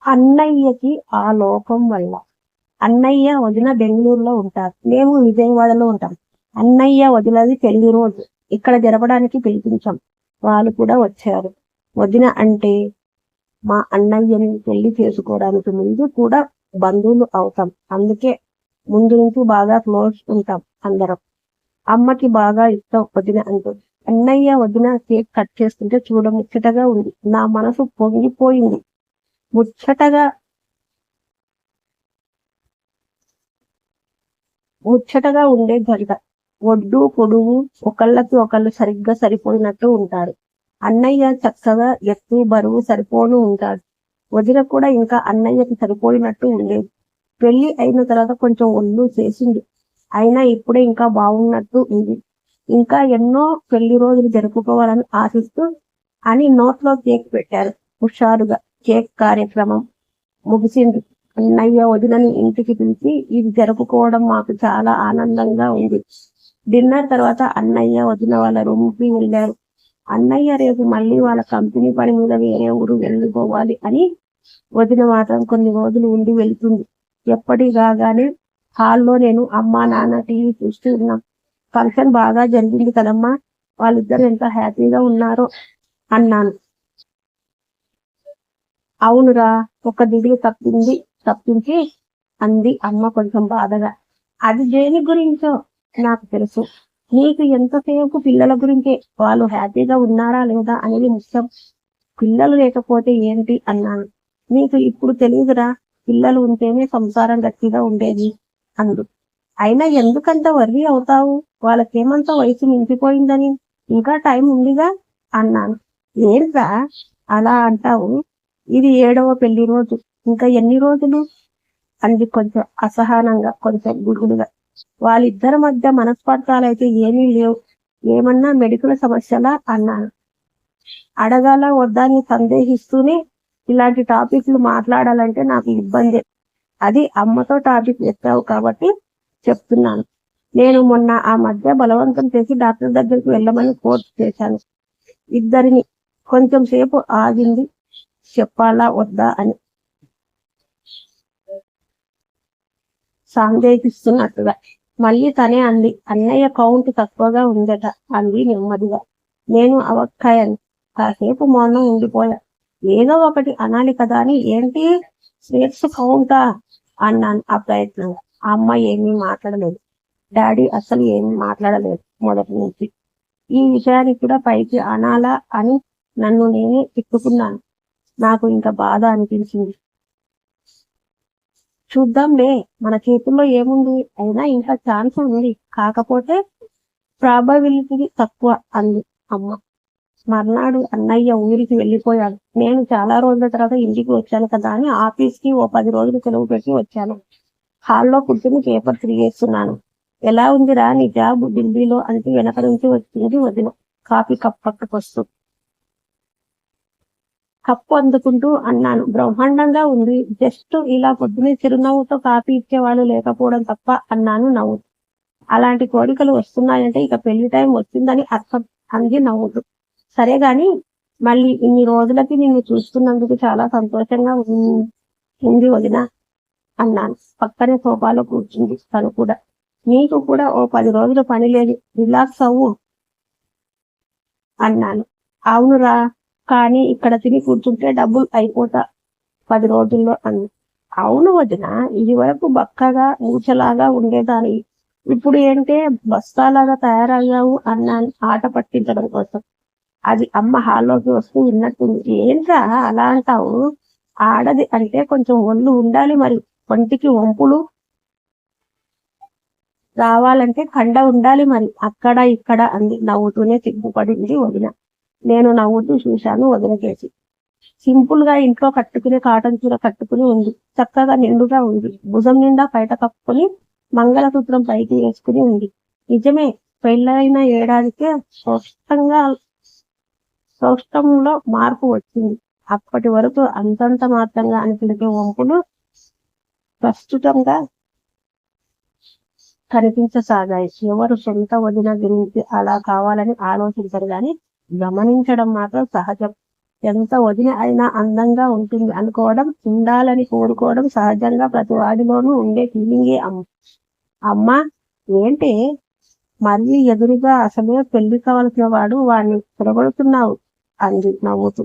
అన్నయ్యకి ఆ లోపం వల్ల అన్నయ్య వదిన బెంగళూరులో ఉంటారు, మేము విజయవాడలో ఉంటాం. అన్నయ్య వదినది పెళ్లి రోజు ఇక్కడ జరపడానికి పిలిపించాం. వాళ్ళు కూడా వచ్చారు. వదిన అంటే మా అన్నయ్యని పెళ్లి చేసుకోవడానికి ముందు కూడా బంధువులు అవుతాం. అందుకే ముందు నుంచి బాగా క్లోజ్ ఉంటాం అందరం. అమ్మకి బాగా ఇష్టం వదిన అంటే. అన్నయ్య వదిన కేక్ కట్ చేస్తుంటే చూడ ముచ్చటగా ఉంది. నా మనసు పొంగిపోయింది. ముచ్చటగా ముచ్చటగా ఉండే జంట. ఒడ్డు పొడుగు ఒకళ్ళకి ఒకళ్ళు సరిగ్గా సరిపోయినట్టు ఉంటారు. అన్నయ్య చక్కగా ఎత్తు బరువు సరిపోను ఉంటాడు. వదిన కూడా ఇంకా అన్నయ్యకి సరిపోయినట్టు ఉండేది. పెళ్లి అయిన తర్వాత కొంచెం ఒళ్ళు చేసింది. అయినా ఇప్పుడే ఇంకా బాగున్నట్టు ఉంది. ఇంకా ఎన్నో పెళ్లి రోజులు జరుపుకోవాలని ఆశిస్తూ అని నోట్లో కేక్ పెట్టారు. హుషారుగా కేక్ కార్యక్రమం ముగిసింది. అన్నయ్య వదినని ఇంటికి పిలిచి ఇది జరుపుకోవడం మాకు చాలా ఆనందంగా ఉంది. డిన్నర్ తర్వాత అన్నయ్య వదిన వాళ్ళ రూమ్ కి వెళ్ళారు. అన్నయ్య రేపు మళ్ళీ వాళ్ళ కంపెనీ పని మీద వేరే ఊరు వెళ్ళిపోవాలి అని, వదిన మాత్రం కొన్ని రోజులు ఉండి వెళ్తుంది. ఎప్పటిగానే హాల్లో నేను అమ్మా నాన్న టీవీ చూస్తూ ఉన్నాం. ఫంక్షన్ బాగా జరిగింది కదమ్మా, వాళ్ళిద్దరు ఎంత హ్యాపీగా ఉన్నారో అన్నాను. అవునురా, ఒక దిగులు తప్పించి అంది అమ్మ కొంచెం బాధగా. అది దేని గురించో నాకు తెలుసు. నీకు ఎంతసేపు పిల్లల గురించే. వాళ్ళు హ్యాపీగా ఉన్నారా లేదా అనేది ముఖ్యం. పిల్లలు లేకపోతే ఏంటి అన్నాను. నీకు ఇప్పుడు తెలియదురా, పిల్లలు ఉంటేనే సంసారం గట్టిగా ఉండేది అందు. అయినా ఎందుకంత వర్రీ అవుతావు, వాళ్ళకేమంత వయసు నింపిపోయిందని, ఇంకా టైం ఉందిగా అన్నాను. ఏంట్రా అలా అంటావు, ఇది 7వ పెళ్లి రోజు, ఇంకా ఎన్ని రోజులు అంది కొంచెం అసహనంగా, కొంచెం గుడుగుడుగా. వాళ్ళిద్దరి మధ్య మనస్పర్ధాలైతే ఏమీ లేవు. ఏమన్నా మెడికల్ సమస్యలా అన్నాను. అడగాల వద్దా అని సందేహిస్తూనే, ఇలాంటి టాపిక్లు మాట్లాడాలంటే నాకు ఇబ్బందే. అది అమ్మతో టాపిక్ ఎత్తావు కాబట్టి చెప్తున్నాను. నేను మొన్న ఆ మధ్య బలవంతం చేసి డాక్టర్ దగ్గరికి వెళ్ళమని ఫోర్స్ చేశాను ఇద్దరిని. కొంచెం సేపు ఆగింది చెప్పాలా వద్దా అని సందేహిస్తున్నట్టుగా. మళ్ళీ తనే అంది, అన్నయ్య కౌంట్ తక్కువగా ఉందట అంది నెమ్మదిగా. నేను అవక్కయ్యాను. కాసేపు మౌనం ఉండిపోయా. ఏదో ఒకటి అనాలి కదా అని. ఏంటి స్వీట్స్ కౌంటా అన్నాను అప్రయత్నంగా. ఆ అమ్మ ఏమీ మాట్లాడలేదు. డాడీ అసలు ఏమీ మాట్లాడలేదు మొదటి నుంచి. ఈ విషయానికి కూడా పైకి అనాలా అని నన్ను నేనే తిట్టుకున్నాను. నాకు ఇంకా బాధ అనిపించింది. చూద్దాంలే, మన చేతుల్లో ఏముంది, అయినా ఇంకా ఛాన్స్ ఉంది. కాకపోతే ప్రాబబిలిటీ తక్కువ అంది అమ్మ. మర్నాడు అన్నయ్య ఊరికి వెళ్ళిపోయాడు. నేను చాలా రోజుల తర్వాత ఇంటికి వచ్చాను కదా అని ఆఫీస్కి ఓ 10 రోజులు సెలవు పెట్టి వచ్చాను. హాల్లో కూర్చుని పేపర్ తిరిగేస్తున్నాను. ఎలా ఉందిరా నీ జాబ్ ఢిల్లీలో అంటూ వెనక నుంచి వచ్చింది వదిన, కాఫీ కప్ పట్టుకొస్తూ. కప్పు అందుకుంటూ అన్నాను, బ్రహ్మాండంగా ఉంది. జస్ట్ ఇలా పొద్దునే చిరునవ్వుతో కాఫీ ఇచ్చేవాళ్ళు లేకపోవడం తప్ప అన్నాను నవ్వు. అలాంటి కోరికలు వస్తున్నాయంటే ఇక పెళ్లి టైం వచ్చిందని అర్థం అంది నవ్వుతూ. సరే గాని, మళ్ళీ ఇన్ని రోజులకి నిన్ను చూస్తున్నందుకు చాలా సంతోషంగా ఉంది వదిన అన్నాను. పక్కనే సోఫాలో కూర్చుంది తను కూడా. నీకు కూడా ఓ 10 రోజులు పని లేదు, రిలాక్స్ అవ్వు అన్నాను. అవునురా, కానీ ఇక్కడ తిని కూర్చుంటే డబ్బులు అయిపోతా 10 రోజుల్లో అంది. అవును వదిన, ఇది వరకు బక్కగా మూచలాగా ఉండేదాన్ని, ఇప్పుడు ఏంటే బస్తాలాగా తయారయ్యావు అన్నాను ఆట పట్టించడం కోసం. అది అమ్మ హాల్లోకి వస్తూ విన్నట్టుంది. ఏంట్రా అలా అంటావు, ఆడది అంటే కొంచెం ఒళ్ళు ఉండాలి మరి, ఒంటికి వంపులు రావాలంటే కండ ఉండాలి మరి, అక్కడ ఇక్కడ అంది నవ్వుతూనే సిగ్గుపడింది వదిన. నేను నవ్వుతూ చూశాను వదిన కేసి. సింపుల్ గా ఇంట్లో కట్టుకునే కాటన్ చీర కట్టుకుని ఉంది. చక్కగా నిండుగా ఉంది. భుజం నిండా బయట కప్పుకొని మంగళసూత్రం పైకి వేసుకుని ఉంది. నిజమే, పెళ్ళైన ఏడాదికే సౌష్టంలో మార్పు వచ్చింది. అప్పటి వరకు అంతంత మాత్రంగా అని పిలిచే వంపులు ప్రస్తుతంగా కనిపించసాగాయి. ఎవరు సొంత వదిన గురించి అలా కావాలని ఆలోచించరు గాని గమనించడం మాత్రం సహజం. ఎంత వదిన అయినా అందంగా ఉంటుంది అనుకోవడం, ఉండాలని కోరుకోవడం సహజంగా ప్రతి వాడిలోనూ ఉండే ఫీలింగే అమ్మ ఏంటి మళ్ళీ ఎదురుగా అసలే పెళ్లి కావలసిన వాడు వాడిని తిరగొడుతున్నావు అంది నవ్వుతూ.